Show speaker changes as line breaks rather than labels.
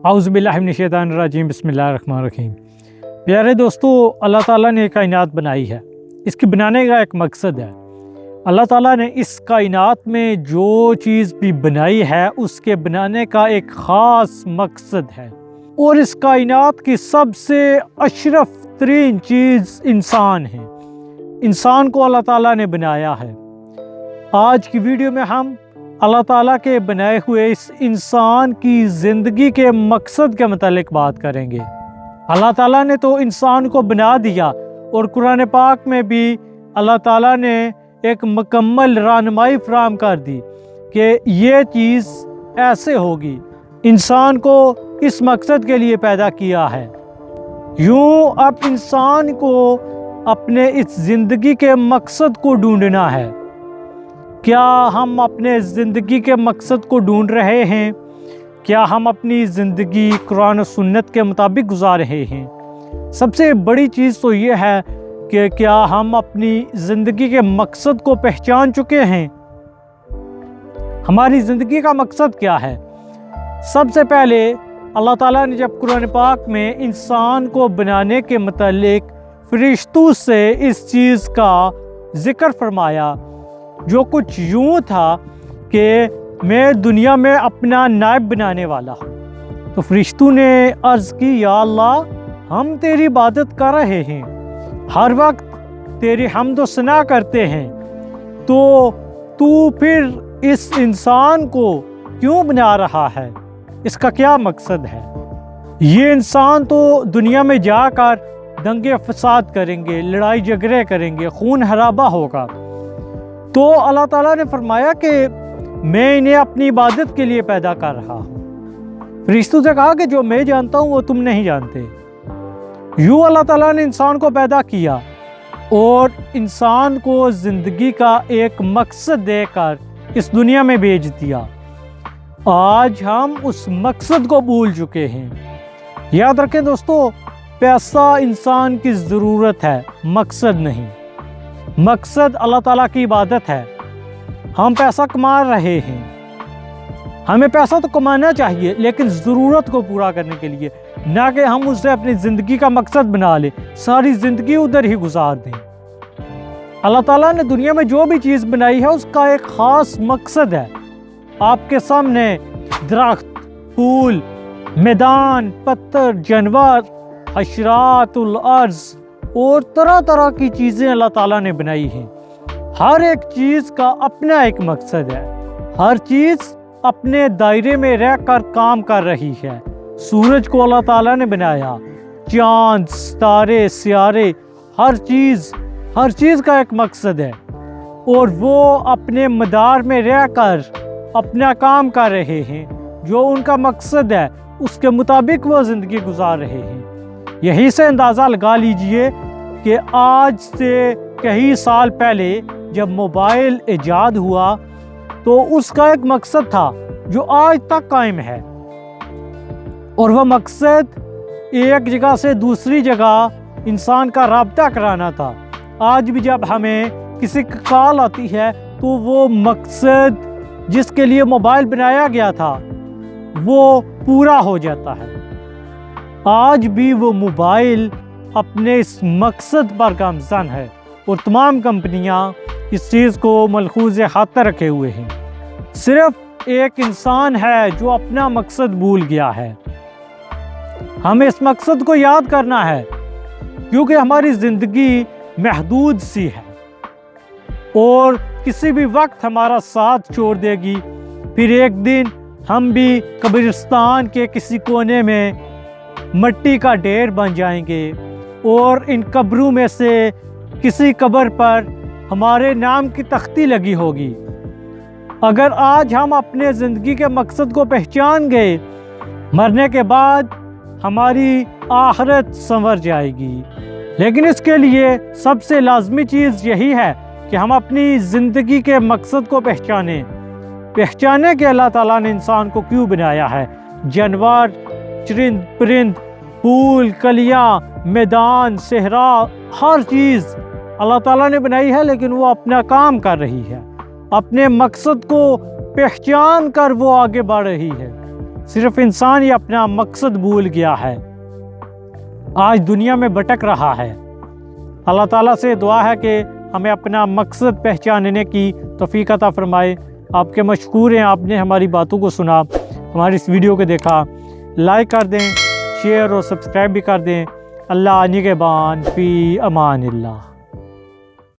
आउज़ु बिल्लाहि मिनश शैतानिर रजीम बिस्मिल्लाहिर रहमानिर रहीम। प्यारे दोस्तों, अल्लाह ताला ने कायनात बनाई है। इसकी बनाने का एक मकसद है। अल्लाह ताला ने इस कायनात में जो चीज़ भी बनाई है उसके बनाने का एक ख़ास मकसद है, और इस कायनात की सबसे अशरफ तरीन चीज़ इंसान है। इंसान को अल्लाह ताला ने बनाया है। आज की वीडियो में हम अल्लाह ताला के बनाए हुए इस इंसान की ज़िंदगी के मकसद के मुतालिक बात करेंगे। अल्लाह ताला ने तो इंसान को बना दिया, और कुरान पाक में भी अल्लाह ताला ने एक मुकम्मल रहनुमाई फराहम कर दी कि ये चीज़ ऐसे होगी। इंसान को इस मकसद के लिए पैदा किया है। यूँ अब इंसान को अपने इस ज़िंदगी के मकसद को ढूंढना है। क्या हम अपने ज़िंदगी के मकसद को ढूंढ रहे हैं? क्या हम अपनी ज़िंदगी कुरान और सुन्नत के मुताबिक गुजार रहे हैं? सबसे बड़ी चीज़ तो ये है कि क्या हम अपनी ज़िंदगी के मकसद को पहचान चुके हैं? हमारी ज़िंदगी का मकसद क्या है? सबसे पहले अल्लाह ताला ने जब कुरान पाक में इंसान को बनाने के मुतालिक फरिश्तों से इस चीज़ का ज़िक्र फरमाया, जो कुछ यूँ था कि मैं दुनिया में अपना नायब बनाने वाला हूँ, तो फरिश्तों ने अर्ज़ की, या अल्लाह, हम तेरी इबादत कर रहे हैं, हर वक्त तेरी हम्द व सना करते हैं, तो तू फिर इस इंसान को क्यों बना रहा है? इसका क्या मकसद है? ये इंसान तो दुनिया में जाकर दंगे फसाद करेंगे, लड़ाई झगड़े करेंगे, खून खराबा होगा। तो अल्लाह ताला ने फरमाया कि मैं इन्हें अपनी इबादत के लिए पैदा कर रहा हूँ। फरिश्तों से कहा कि जो मैं जानता हूँ वो तुम नहीं जानते। यूँ अल्लाह ताला ने इंसान को पैदा किया और इंसान को ज़िंदगी का एक मकसद देकर इस दुनिया में भेज दिया। आज हम उस मकसद को भूल चुके हैं। याद रखें दोस्तों, पैसा इंसान की ज़रूरत है, मकसद नहीं। मकसद अल्लाह ताला की इबादत है। हम पैसा कमा रहे हैं, हमें पैसा तो कमाना चाहिए, लेकिन ज़रूरत को पूरा करने के लिए, ना कि हम उससे अपनी ज़िंदगी का मकसद बना लें, सारी ज़िंदगी उधर ही गुजार दें। अल्लाह ताला ने दुनिया में जो भी चीज़ बनाई है उसका एक ख़ास मकसद है। आपके सामने दरख्त, फूल, मैदान, पत्थर, जानवर, हशरातुल अर्ज़ और तरह तरह की चीज़ें अल्लाह ताला ने बनाई हैं। हर एक चीज़ का अपना एक मकसद है। हर चीज़ अपने दायरे में रहकर काम कर रही है। सूरज को अल्लाह ताला ने बनाया, चाँद, सितारे, सियारे, हर चीज़ का एक मकसद है, और वो अपने मदार में रहकर अपना काम कर रहे हैं। जो उनका मकसद है उसके मुताबिक वो ज़िंदगी गुजार रहे हैं। यहीं से अंदाज़ा लगा लीजिए कि आज से कई साल पहले जब मोबाइल ईजाद हुआ तो उसका एक मकसद था जो आज तक कायम है, और वह मकसद एक जगह से दूसरी जगह इंसान का राब्ता कराना था। आज भी जब हमें किसी की कॉल आती है तो वो मकसद जिसके लिए मोबाइल बनाया गया था वो पूरा हो जाता है। आज भी वो मोबाइल अपने इस मकसद पर गामज़न है, और तमाम कंपनियां इस चीज़ को मलहूज़ खातर रखे हुए हैं। सिर्फ एक इंसान है जो अपना मकसद भूल गया है। हमें इस मकसद को याद करना है, क्योंकि हमारी ज़िंदगी महदूद सी है और किसी भी वक्त हमारा साथ छोड़ देगी। फिर एक दिन हम भी कब्रिस्तान के किसी कोने में मिट्टी का ढेर बन जाएंगे, और इन कब्रों में से किसी कब्र पर हमारे नाम की तख्ती लगी होगी। अगर आज हम अपने ज़िंदगी के मकसद को पहचान गए, मरने के बाद हमारी आखिरत संवर जाएगी। लेकिन इसके लिए सबसे लाजमी चीज़ यही है कि हम अपनी ज़िंदगी के मकसद को पहचाने कि अल्लाह ताला ने इंसान को क्यों बनाया है। जानवर, चरिंद परिंद, फूल, कलियाँ, मैदान, सहरा, हर चीज़ अल्लाह ताला ने बनाई है, लेकिन वो अपना काम कर रही है। अपने मकसद को पहचान कर वो आगे बढ़ रही है। صرف انسان ہی اپنا مقصد بھول گیا ہے، آج دنیا میں بھٹک رہا ہے۔ اللہ تعالیٰ سے دعا ہے کہ ہمیں اپنا مقصد پہچاننے کی توفیق عطا فرمائے۔ آپ کے مشکور ہیں، آپ نے ہماری باتوں کو سنا، ہماری اس ویڈیو کو دیکھا۔ لائک کر دیں، شیئر اور سبسکرائب بھی کر دیں۔ اللہ نگہبان، فی امان اللہ۔